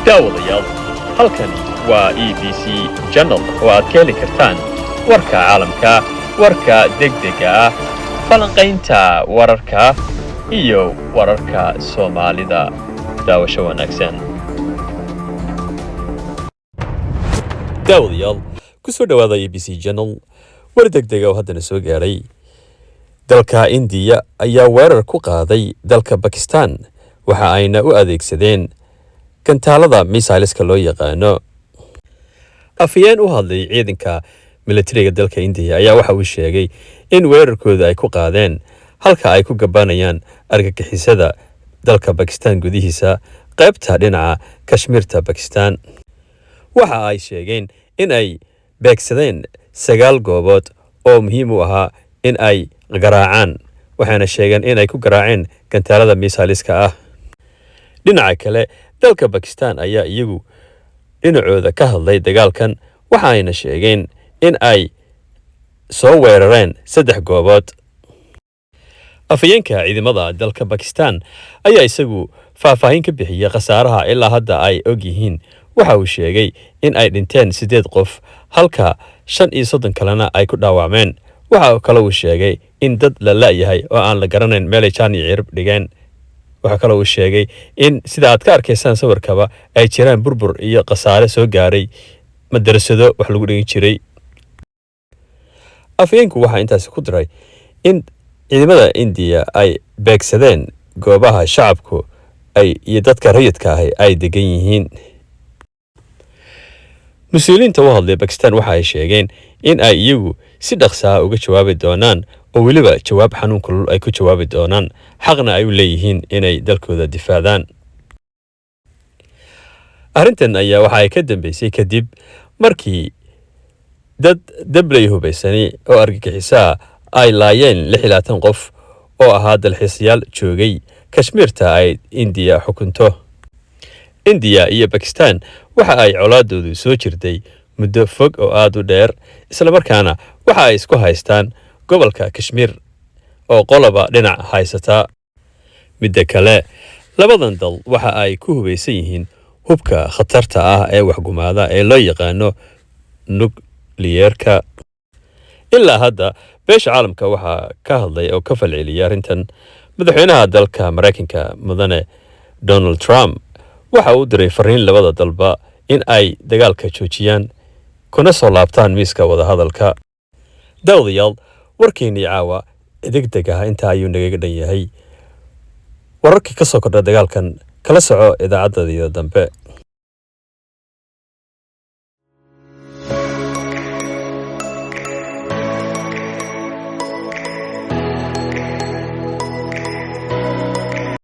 daawadayaal halkani waa EBC Channel oo aad ka heli kartaan warka caalamka, warka degdega ah, falanqaynta wararka iyo wararka Soomaalida. Daawasho wanaagsan. daawadayaal ku soo dhawaada EBC Channel war degdega oo haddana soo gaaray. dalka India ayaa weerar ku qaaday dalka Pakistan waxa ayna u adeegsadeen kantaalada missileska loo yaqaano. afyeen u hadlay ciidanka militariga dalka India ayaa waxa uu sheegay in weerarkooda ay ku qaadeen halka ay ku gabanayaan argagixisada dalka Pakistan gudihiisa qaybta dhinaca Kashmirta Pakistan. waxa ay sheegeen in ay beegsadeen 9 goobood oo muhiim u ahaa in ay garaacaan, waxaana sheegeen in ay ku garaaceen kantaalada missileska ah. dhinaca kale dalka Pakistan ayaa iyagu dhinacooda ka hadlay dagaalkan, waxaayna sheegeen in ay soo weerareen 3 goobood. afyeenka ciidamada dalka Pakistan ayaa isagu faahfaahin ka bixiyay khasaaraha ilaa hadda ay og yihiin. waxa uu sheegay in ay dhinteen 8 qof halka 35 kalena ay ku dhaawacmeen. waxa kale uu sheegay in dad la la'yahay oo aan la garanayn meel ay jaan iyo cirib dhigeen. waxa kale uu sheegay in sida aad ka arkaysaan sawirkaba ay jiraan burbur iyo khasaare soo gaaray madrasado wax lagu dhigin jiray. afyeenku waxa intaas ku diray in ciidamada India ay beegsadeen goobaha shacabku iyo dadka rayidka ah ay degan yihiin. mas-uuliyiinta u hadlay Pakistan waxa ay sheegeen in ay iyagu si dhaqso ah uga jawaabi doonaan oo weliba jawaab xanuun kulul ay ku jawaabi doonaan, xaqna ay u leeyihiin inay dalkooda difaacdaan. arrintan ayaa waxa ay ka dambeysay kadib markii dad dablay hubaysani oo argagixisaa ay laayeen 26 qof oo ahaa dalxiisayaal joogay Kashmirta ay India xukunto. India iyo Pakistan waxa ay colaadoodu soo jirtay muddo fog oo aad u dheer, isla markaana waxa ay isku haystaan gobolka Kashmir oo qoloba dhinac haysata. midda kale labadan dal waxa ay ku hubaysan yihiin hubka khatarta ah ee waxgumaada ee loo yaqaano nukliyeerka. ilaa hadda beesha caalamka waxa ka hadlay oo ka falceliyay arrintan madaxweynaha dalka Mareykanka mudane Donald Trump. waxa uu diray fariin labada dalba in ay dagaalka joojiyaan kuna soo laabtaan miiska wadahadalka. daawadayaal warkeennii caawa degdeg ah inta ayuu nagaga dhan yahay. wararkii ka soo kordha dagaalkan kala soco idaacadda dambe.